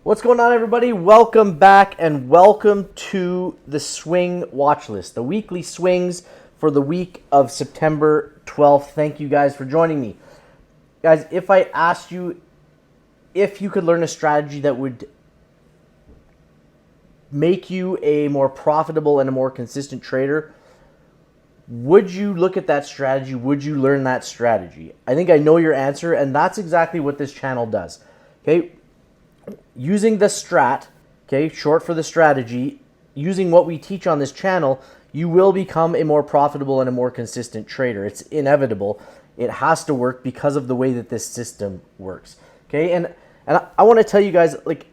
What's going on, everybody? Welcome back and welcome to the Swing Watch List, the weekly swings for the week of September 12th. Thank you guys for joining me. Guys, if I asked you if you could learn a strategy that would make you a more profitable and a more consistent trader, would you look at that strategy? Would you learn that strategy? I think I know your answer, and that's exactly what this channel does. Okay? Using the Strat, okay, short for the strategy, using what we teach on this channel, you will become a more profitable and a more consistent trader. It's inevitable. It has to work because of the way that this system works. Okay, and I want to tell you guys, like,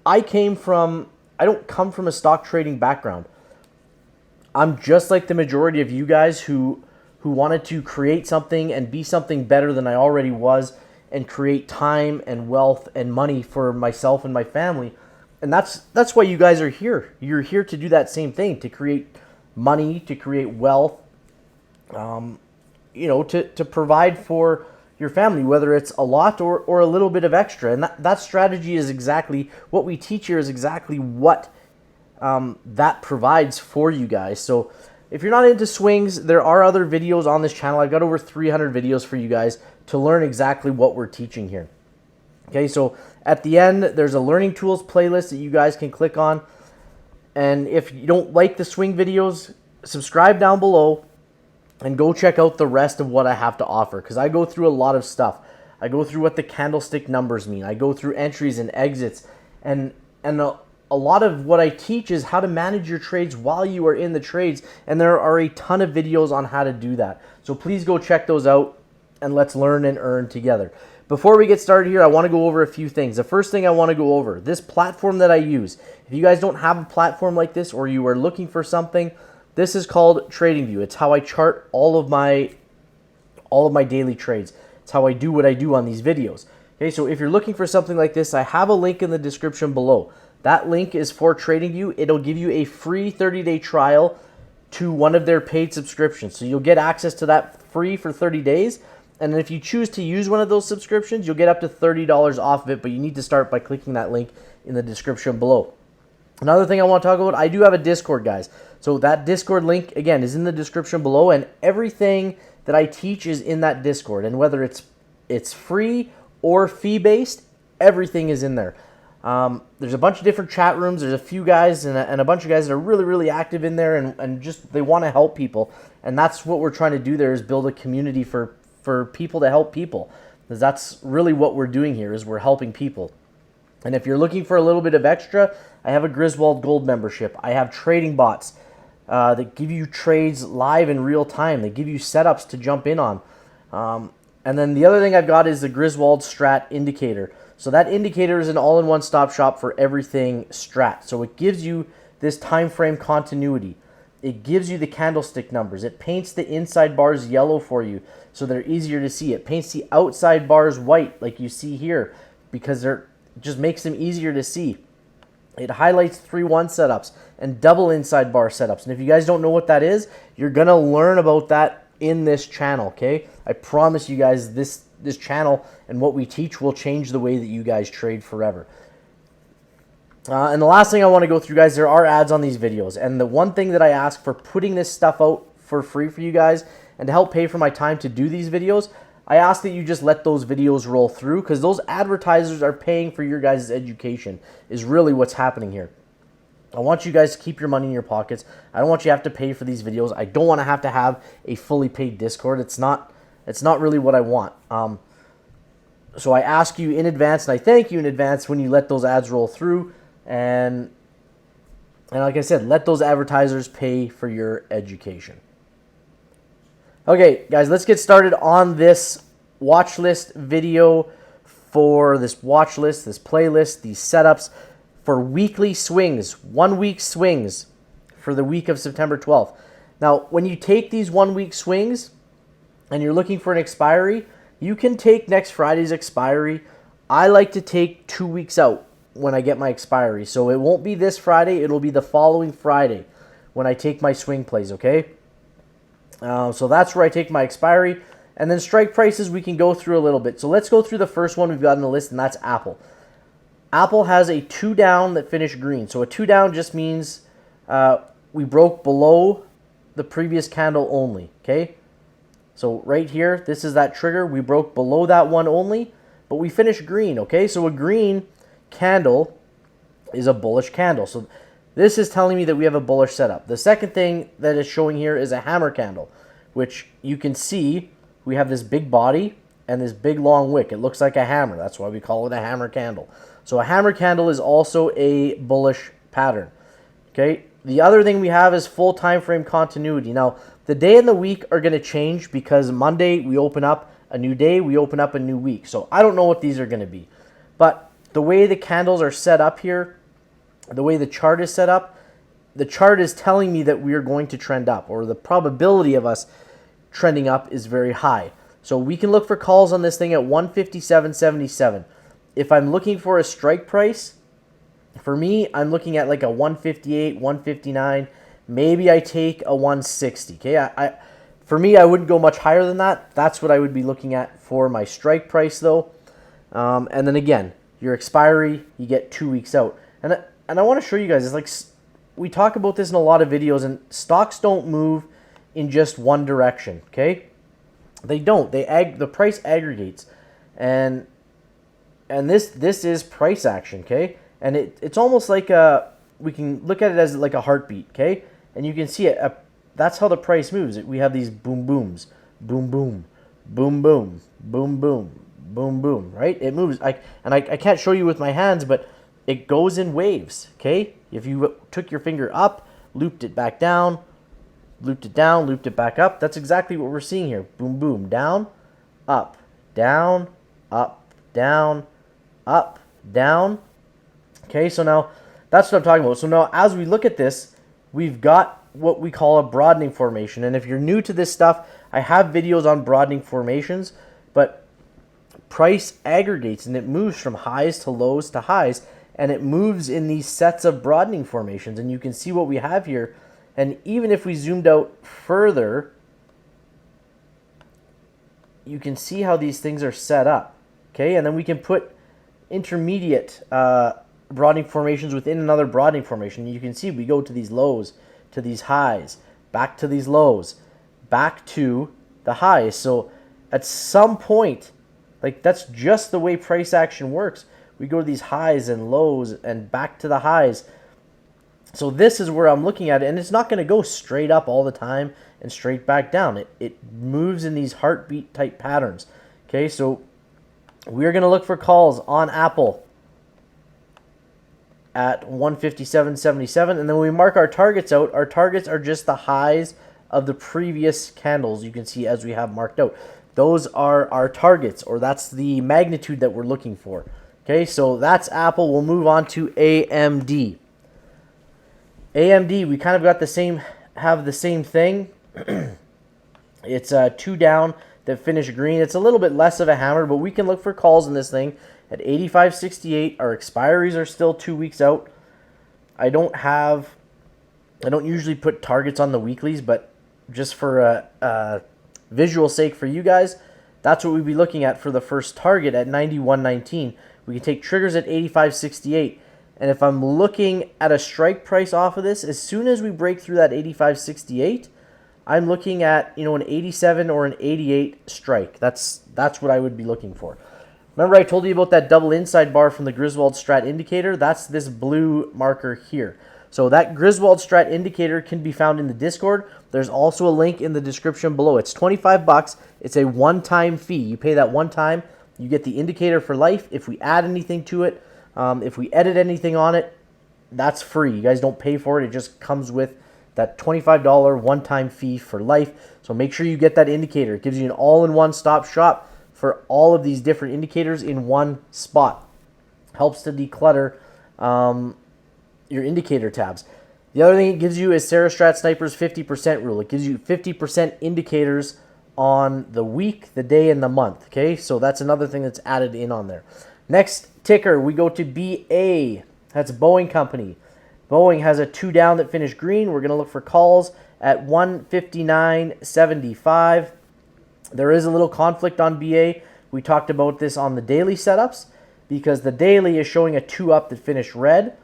I don't come from a stock trading background. I'm just like the majority of you guys who wanted to create something and be something better than I already was, and create time and wealth and money for myself and my family. And that's why you guys are here. You're here to do that same thing, to create money, to create wealth, to provide for your family, whether it's a lot or a little bit of extra. And that strategy is exactly what we teach here, is exactly what that provides for you guys. So if you're not into swings, there are other videos on this channel. I've got over 300 videos for you guys to learn exactly what we're teaching here. Okay, so at the end, there's a learning tools playlist that you guys can click on. And if you don't like the swing videos, subscribe down below and go check out the rest of what I have to offer, because I go through a lot of stuff. I go through what the candlestick numbers mean. I go through entries and exits, and a lot of what I teach is how to manage your trades while you are in the trades, and there are a ton of videos on how to do that. So please go check those out, and let's learn and earn together. Before we get started here, I want to go over a few things. The first thing I want to go over, this platform that I use. If you guys don't have a platform like this, or you are looking for something, this is called TradingView. It's how I chart all of my daily trades. It's how I do what I do on these videos. Okay, so if you're looking for something like this, I have a link in the description below. That link is for TradingView. It'll give you a free 30-day trial to one of their paid subscriptions. So you'll get access to that free for 30 days. And then if you choose to use one of those subscriptions, you'll get up to $30 off of it, but you need to start by clicking that link in the description below. Another thing I want to talk about, I do have a Discord, guys. So that Discord link, again, is in the description below, and everything that I teach is in that Discord. And whether it's free or fee-based, everything is in there. There's a bunch of different chat rooms. There's a few guys and a bunch of guys that are really, really active in there, and just they want to help people. And that's what we're trying to do there, is build a community for people to help people. Because that's really what we're doing here, is we're helping people. And if you're looking for a little bit of extra, I have a Griswold Gold membership. I have trading bots that give you trades live in real time. They give you setups to jump in on. And then the other thing I've got is the Griswold Strat indicator. So that indicator is an all-in-one stop shop for everything Strat. So it gives you this time frame continuity. It gives you the candlestick numbers. It paints the inside bars yellow for you so they're easier to see. It paints the outside bars white like you see here, because it just makes them easier to see. It highlights 3-1 setups and double inside bar setups. And if you guys don't know what that is, you're going to learn about that in this channel, okay? I promise you guys this channel and what we teach will change the way that you guys trade forever. And the last thing I want to go through, guys, there are ads on these videos. And the one thing that I ask for putting this stuff out for free for you guys and to help pay for my time to do these videos, I ask that you just let those videos roll through, because those advertisers are paying for your guys' education, is really what's happening here. I want you guys to keep your money in your pockets. I don't want you to have to pay for these videos. I don't want to have a fully paid Discord. It's not really what I want. So I ask you in advance, and I thank you in advance when you let those ads roll through. And like I said, let those advertisers pay for your education. Okay, guys, let's get started on this watch list video for this watch list, this playlist, these setups for weekly swings, 1 week swings for the week of September 12th. Now, when you take these 1 week swings and you're looking for an expiry, you can take next Friday's expiry. I like to take 2 weeks out when I get my expiry. So it won't be this Friday, it'll be the following Friday when I take my swing plays, okay? So that's where I take my expiry. And then strike prices we can go through a little bit. So let's go through the first one we've got on the list, and that's Apple. Apple has a 2 down that finished green. So a 2 down just means we broke below the previous candle only, okay? So right here, this is that trigger. We broke below that one only, but we finished green, okay? So a green candle is a bullish candle. So this is telling me that we have a bullish setup. The second thing that is showing here is a hammer candle, which you can see we have this big body and this big long wick. It looks like a hammer. That's why we call it a hammer candle. So a hammer candle is also a bullish pattern, okay? The other thing we have is full time frame continuity. Now, the day and the week are going to change because Monday we open up a new day, we open up a new week. So I don't know what these are going to be. But the way the candles are set up here, the way the chart is set up, the chart is telling me that we are going to trend up, or the probability of us trending up is very high. So we can look for calls on this thing at 157.77. If I'm looking for a strike price, for me, I'm looking at like a 158, 159. Maybe I take a 160. Okay, for me, I wouldn't go much higher than that. That's what I would be looking at for my strike price, though. And then again, your expiry, you get 2 weeks out. And I want to show you guys, it's like we talk about this in a lot of videos, and stocks don't move in just one direction. Okay, they don't. The price aggregates, and this is price action. Okay, and it's almost like we can look at it as like a heartbeat. Okay, and you can see it. That's how the price moves. We have these boom booms, boom boom, boom boom, boom boom, boom boom. Right? It moves. I can't show you with my hands, but it goes in waves. Okay, if you took your finger up, looped it back down, looped it down, looped it back up, that's exactly what we're seeing here. Boom boom, down, up, down, up, down, up, down. Okay, so now that's what I'm talking about. So now as we look at this, we've got what we call a broadening formation. And if you're new to this stuff, I have videos on broadening formations, but price aggregates and it moves from highs to lows to highs, and it moves in these sets of broadening formations. And you can see what we have here. And even if we zoomed out further, you can see how these things are set up. Okay, and then we can put intermediate broadening formations within another broadening formation. You can see we go to these lows, to these highs, back to these lows, back to the highs. So at some point, like that's just the way price action works. We go to these highs and lows and back to the highs. So this is where I'm looking at it, and it's not going to go straight up all the time and straight back down. It moves in these heartbeat type patterns. Okay, so we're going to look for calls on Apple at 157.77, and then when we mark our targets out, our targets are just the highs of the previous candles. You can see as we have marked out. Those are our targets, or that's the magnitude that we're looking for. Okay, so that's Apple. We'll move on to AMD. AMD, we kind of got have the same thing. It's a 2 down that finished green. It's a little bit less of a hammer, but we can look for calls in this thing at 85.68. Our expiries are still 2 weeks out. I don't usually put targets on the weeklies, but just for a visual sake for you guys, that's what we'd be looking at for the first target at 91.19. We can take triggers at 85.68. And if I'm looking at a strike price off of this, as soon as we break through that 85.68, I'm looking at, an 87 or an 88 strike. That's what I would be looking for. Remember I told you about that double inside bar from the Griswold Strat indicator? That's this blue marker here. So that Griswold Strat indicator can be found in the Discord. There's also a link in the description below. It's $25. It's a one-time fee. You pay that one time, you get the indicator for life. If we add anything to it, if we edit anything on it, that's free. You guys don't pay for it. It just comes with that $25 one-time fee for life. So make sure you get that indicator. It gives you an all-in-one stop shop for all of these different indicators in one spot. Helps to declutter your indicator tabs. The other thing it gives you is Sarah Strat Sniper's 50% rule. It gives you 50% indicators on the week, the day, and the month. Okay, so that's another thing that's added in on there. Next ticker, we go to BA. That's Boeing Company. Boeing has a 2 down that finished green. We're going to look for calls at 159.75. There is a little conflict on BA. We talked about this on the daily setups. because the daily is showing a 2 up that finished red.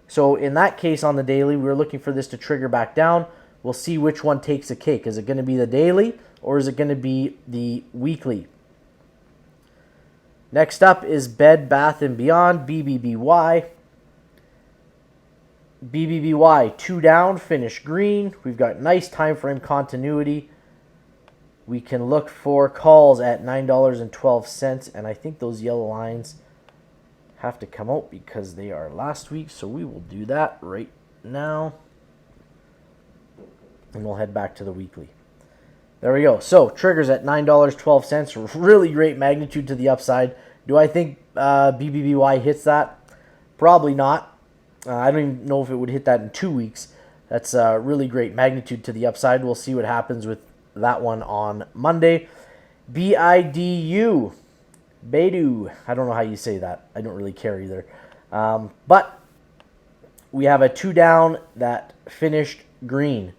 So in that case on the daily, we're looking for this to trigger back down. We'll see which one takes the cake. Is it going to be the daily or is it going to be the weekly? Next up is Bed Bath & Beyond, BBBY. BBBY, 2 down, finish green. We've got nice time frame continuity. We can look for calls at $9.12, and I think those yellow lines have to come out because they are last week, so we will do that right now. And we'll head back to the weekly. There we go. So, triggers at $9.12, really great magnitude to the upside. Do I think BBBY hits that? Probably not. I don't even know if it would hit that in 2 weeks. That's really great magnitude to the upside. We'll see what happens with that one on Monday. BIDU. Beidou. I don't know how you say that. I don't really care either. But we have a 2 down that finished green.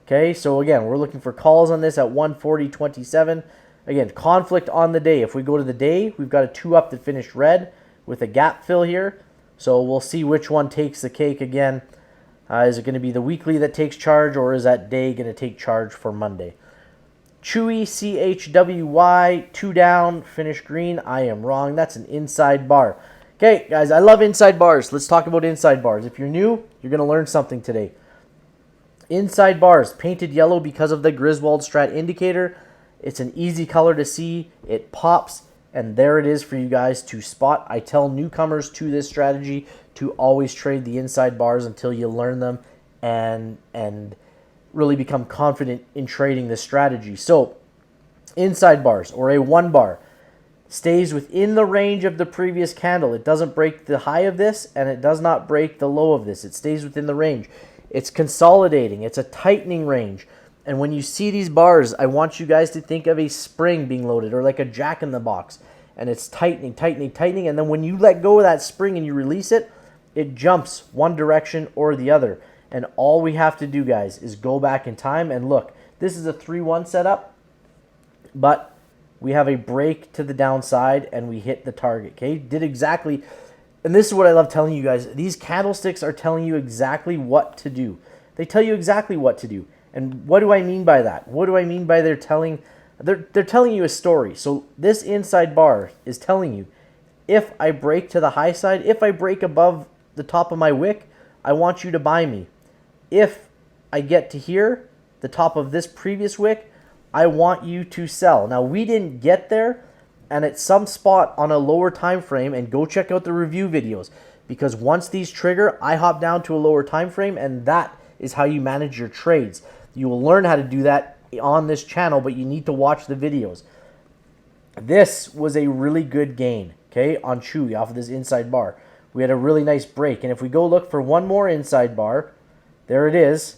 Okay, so again, we're looking for calls on this at 140.27. Again, conflict on the day. If we go to the day, we've got a 2 up that finished red with a gap fill here. So we'll see which one takes the cake again. Is it going to be the weekly that takes charge, or is that day going to take charge for Monday? Chewy, CHWY, 2 down, finish green. I am wrong. That's an inside bar. Okay, guys, I love inside bars. Let's talk about inside bars. If you're new, you're going to learn something today. Inside bars, painted yellow because of the Griswold Strat indicator. It's an easy color to see. It pops, and there it is for you guys to spot. I tell newcomers to this strategy to always trade the inside bars until you learn them and really become confident in trading this strategy. So, inside bars, or a 1 bar, stays within the range of the previous candle. It doesn't break the high of this, and it does not break the low of this. It stays within the range. It's consolidating. It's a tightening range. And when you see these bars, I want you guys to think of a spring being loaded, or like a jack-in-the-box. And it's tightening, tightening, tightening. And then when you let go of that spring and you release it, it jumps one direction or the other. And all we have to do, guys, is go back in time and look. This is a 3-1 setup, but we have a break to the downside and we hit the target, okay? Did exactly, and this is what I love telling you guys. These candlesticks are telling you exactly what to do. They tell you exactly what to do. And what do I mean by that? What do I mean by they're telling you a story? So this inside bar is telling you, if I break to the high side, if I break above the top of my wick, I want you to buy me. If I get to here, the top of this previous wick, I want you to sell. Now, we didn't get there, and at some spot on a lower time frame, and go check out the review videos, because once these trigger, I hop down to a lower time frame, and that is how you manage your trades. You will learn how to do that on this channel, but you need to watch the videos. This was a really good gain, okay, on Chewy off of this inside bar. We had a really nice break, and if we go look for one more inside bar, there it is.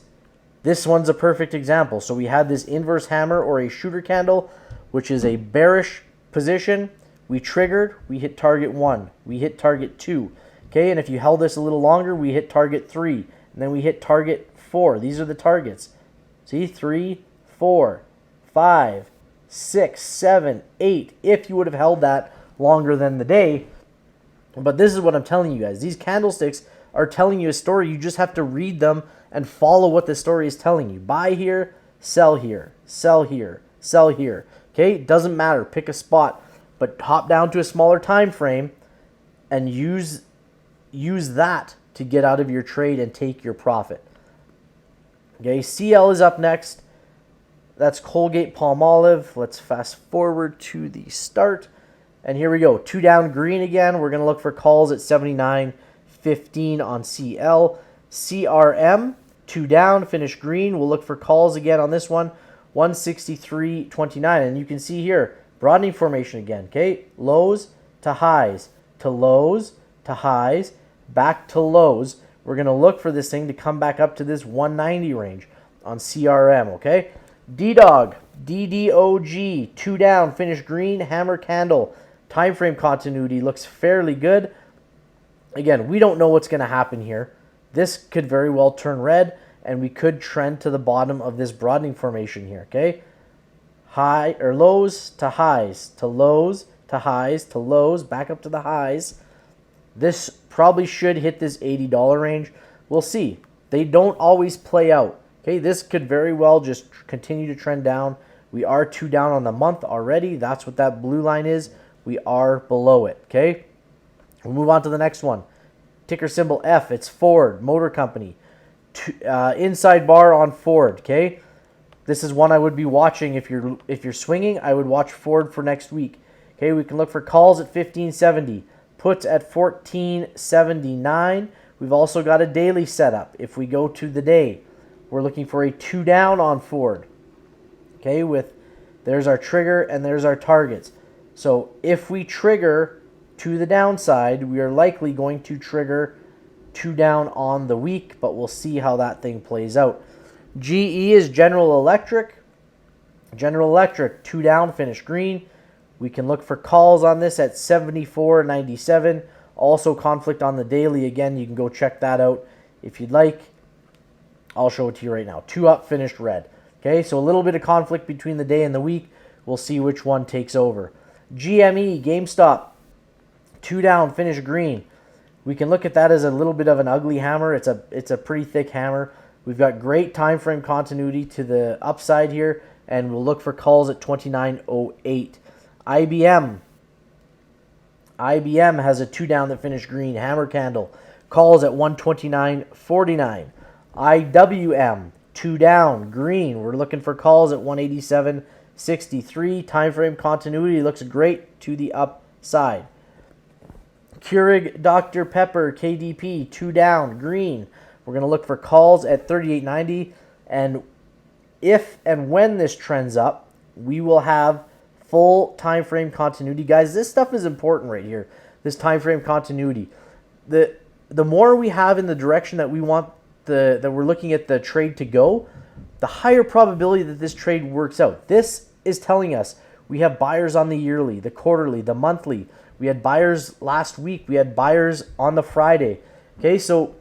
This one's a perfect example. So we had this inverse hammer or a shooter candle, which is a bearish position. We triggered, we hit target 1, we hit target 2. Okay, and if you held this a little longer, we hit target 3, and then we hit target 4. These are the targets. See, 3, 4, 5, 6, 7, 8. If you would have held that longer than the day. But this is what I'm telling you guys. These candlesticks are telling you a story. You just have to read them and follow what the story is telling you. Buy here, sell here, sell here, sell here. Okay, it doesn't matter. Pick a spot, but hop down to a smaller time frame and use that to get out of your trade and take your profit. Okay, CL is up next. That's Colgate-Palmolive. Let's fast forward to the start. And here we go. 2 down green again. We're going to look for calls at 79.15 on CL. CRM, 2 down, finish green. We'll look for calls again on this one. 163.29. And you can see here, broadening formation again. Okay, lows to highs, to lows, to highs, back to lows. We're going to look for this thing to come back up to this 190 range on CRM, okay? D-Dog, DDOG, 2 down, finish green, hammer candle. Time frame continuity looks fairly good. Again, we don't know what's going to happen here. This could very well turn red, and we could trend to the bottom of this broadening formation here, okay? High or lows to highs, to lows to highs, to lows, back up to the highs. This probably should hit this $80 range. We'll see. They don't always play out. Okay, this could very well just continue to trend down. We are 2 down on the month already. That's what that blue line is. We are below it. Okay, we'll move on to the next one. Ticker symbol F. It's Ford Motor Company. Inside bar on Ford. Okay, this is one I would be watching if you're swinging. I would watch Ford for next week. Okay, we can look for calls at 1570, puts at 1479. We've also got a daily setup. If we go to the day, we're looking for a 2 down on Ford. Okay, there's our trigger and there's our targets. So if we trigger to the downside, we are likely going to trigger 2 down on the week, but we'll see how that thing plays out. GE is General Electric. General Electric, 2 down, finish green. We can look for calls on this at 74.97. Also conflict on the daily. Again, you can go check that out if you'd like. I'll show it to you right now. 2 up, finished red. Okay, so a little bit of conflict between the day and the week. We'll see which one takes over. GME, GameStop, 2 down, finished green. We can look at that as a little bit of an ugly hammer. It's a pretty thick hammer. We've got great time frame continuity to the upside here, and we'll look for calls at 29.08. IBM has a 2 down that finished green, hammer candle. Calls at 129.49. IWM, 2 down, green. We're looking for calls at 187.63. Time frame continuity looks great to the upside. Keurig Dr. Pepper, KDP, 2 down, green. We're going to look for calls at 38.90. And if and when this trends up, we will have full time frame continuity. Guys, this stuff is important right here. This time frame continuity. The more we have in the direction that we want that we're looking at the trade to go, the higher probability that this trade works out. This is telling us we have buyers on the yearly, the quarterly, the monthly. We had buyers last week. We had buyers on the Friday. Okay, so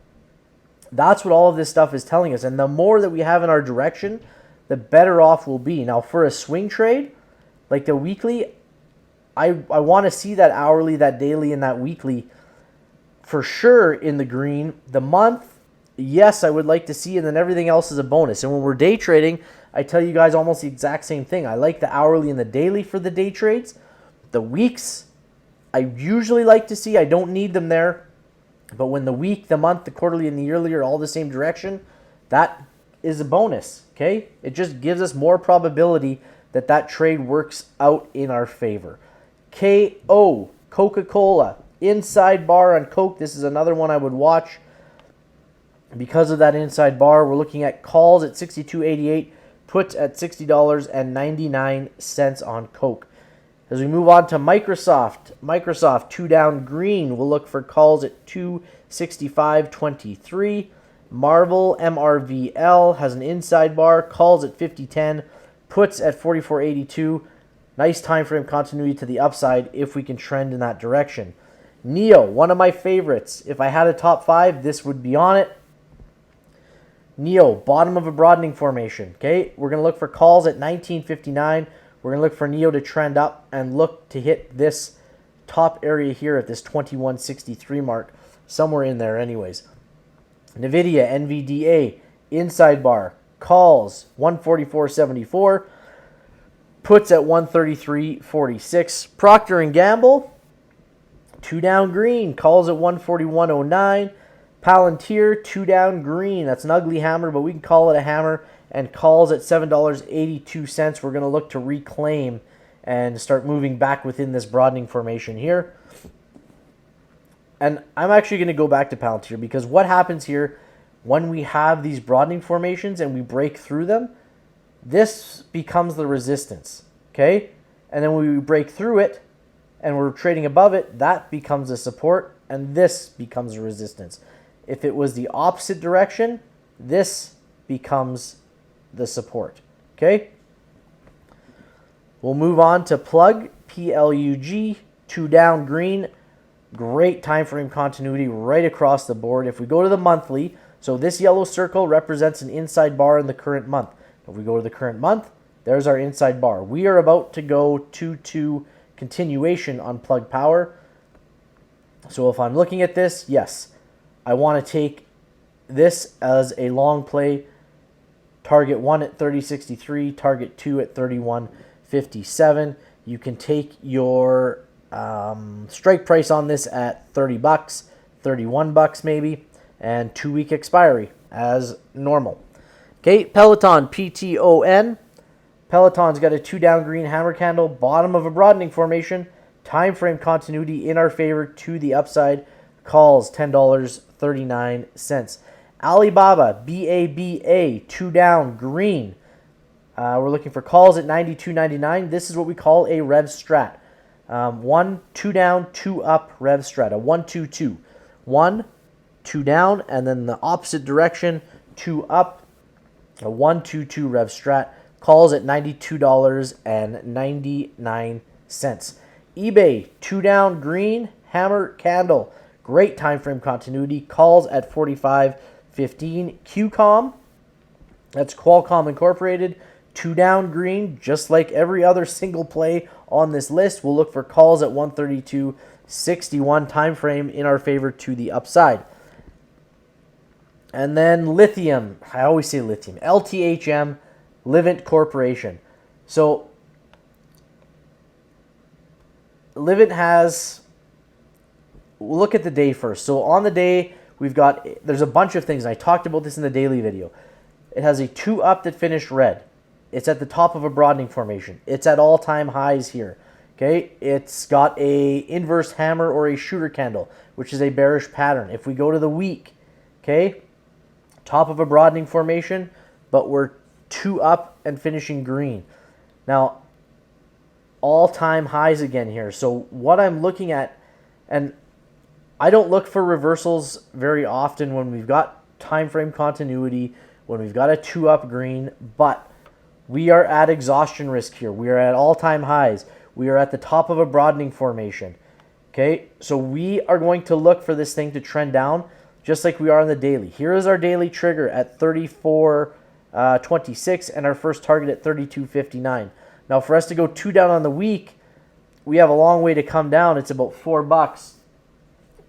that's what all of this stuff is telling us. And the more that we have in our direction, the better off we'll be. Now, for a swing trade, like the weekly, I want to see that hourly, that daily, and that weekly for sure in the green. The month, yes, I would like to see, and then everything else is a bonus. And when we're day trading, I tell you guys almost the exact same thing. I like the hourly and the daily for the day trades. The weeks, I usually like to see. I don't need them there. But when the week, the month, the quarterly, and the yearly are all the same direction, that is a bonus, okay? It just gives us more probability that that trade works out in our favor. KO, Coca-Cola, inside bar on Coke. This is another one I would watch. Because of that inside bar, we're looking at calls at 62.88, puts at $60.99 on Coke. As we move on to Microsoft 2 down, green. We'll look for calls at 265.23. Marvel, MRVL, has an inside bar, calls at 50.10, puts at 44.82. Nice time frame continuity to the upside if we can trend in that direction. NEO, one of my favorites. If I had a top 5, this would be on it. NEO, bottom of a broadening formation. Okay, we're going to look for calls at 19.59. We're going to look for NEO to trend up and look to hit this top area here at this 21.63 mark. Somewhere in there anyways. NVIDIA, NVDA, inside bar, calls 144.74, puts at 133.46. Procter & Gamble, 2 down green, calls at 141.09. Palantir, 2 down green. That's an ugly hammer, but we can call it a hammer. And calls at $7.82. We're going to look to reclaim and start moving back within this broadening formation here. And I'm actually going to go back to Palantir, because what happens here when we have these broadening formations and we break through them, this becomes the resistance, okay? And then when we break through it and we're trading above it, that becomes a support, and this becomes a resistance. If it was the opposite direction, this becomes the support, okay? We'll move on to Plug, PLUG, 2 down green. Great time frame continuity right across the board. If we go to the monthly, so this yellow circle represents an inside bar in the current month. If we go to the current month, there's our inside bar. We are about to go to continuation on Plug Power. So if I'm looking at this, yes, I want to take this as a long play. Target 1 at 30.63, target 2 at 31.57. You can take your strike price on this at $30, $31 maybe, and 2-week expiry as normal. Okay, Peloton, PTON. Peloton's got a 2-down green hammer candle, bottom of a broadening formation, time frame continuity in our favor to the upside, calls $10.39. Alibaba, BABA, 2-down green. We're looking for calls at $92.99. This is what we call a Rev Strat. 1, 2 down, 2 up Rev Strat. A 1-2-2. 1, 2 down, and then the opposite direction, 2 up. A 1-2-2 Rev Strat. Calls at $92.99. eBay, 2-down green hammer candle. Great time frame continuity. Calls at 45.15. QCOM, that's Qualcomm Incorporated, 2-down green, just like every other single play on this list. We'll look for calls at 132.61, time frame in our favor to the upside. And then lithium, I always say lithium, LTHM, Livent Corporation. So Livent has, we'll look at the day first. So on the day, there's a bunch of things, and I talked about this in the daily video. It has a 2 up that finished red. It's at the top of a broadening formation. It's at all-time highs here. Okay, it's got a inverse hammer or a shooter candle, which is a bearish pattern. If we go to the week, okay, top of a broadening formation, but we're 2 up and finishing green. Now, all-time highs again here. So what I'm looking at, and I don't look for reversals very often when we've got time frame continuity, when we've got a 2 up green, but we are at exhaustion risk here. We are at all-time highs. We are at the top of a broadening formation. Okay, so we are going to look for this thing to trend down just like we are on the daily. Here is our daily trigger at 34.26 and our first target at 32.59. Now for us to go 2 down on the week, we have a long way to come down. It's about $4.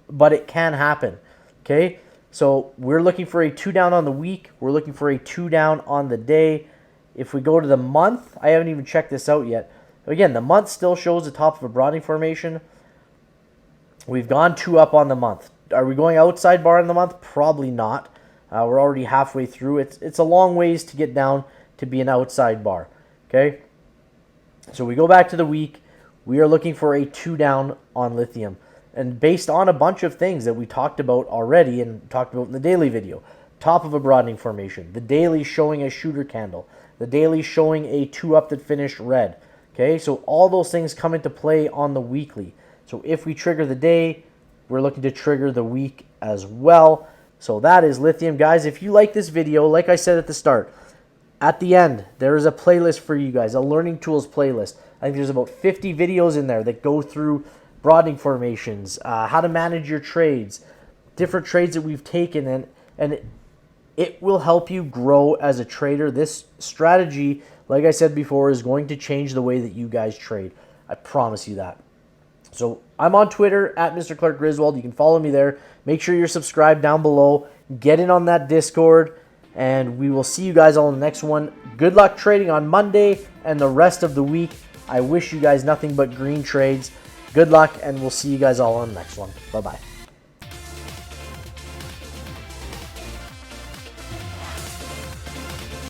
But it can happen, okay? So we're looking for a 2 down on the week. We're looking for a 2 down on the day. If we go to the month, I haven't even checked this out yet. Again, the month still shows the top of a broadening formation. We've gone 2 up on the month. Are we going outside bar in the month? Probably not. We're already halfway through. It's a long ways to get down to be an outside bar, okay? So we go back to the week. We are looking for a 2 down on lithium. And based on a bunch of things that we talked about already and talked about in the daily video. Top of a broadening formation. The daily showing a shooter candle. The daily showing a 2 up that finished red. Okay, so all those things come into play on the weekly. So if we trigger the day, we're looking to trigger the week as well. So that is lithium. Guys, if you like this video, like I said at the start, at the end, there is a playlist for you guys. A Learning Tools playlist. I think there's about 50 videos in there that go through broadening formations, how to manage your trades, different trades that we've taken, and it will help you grow as a trader. This strategy, like I said before, is going to change the way that you guys trade. I promise you that. So I'm on Twitter at Mr. Clark Griswold. You can follow me there. Make sure you're subscribed down below. Get in on that Discord, and we will see you guys all in the next one. Good luck trading on Monday and the rest of the week. I wish you guys nothing but green trades. Good luck, and we'll see you guys all on the next one. Bye-bye.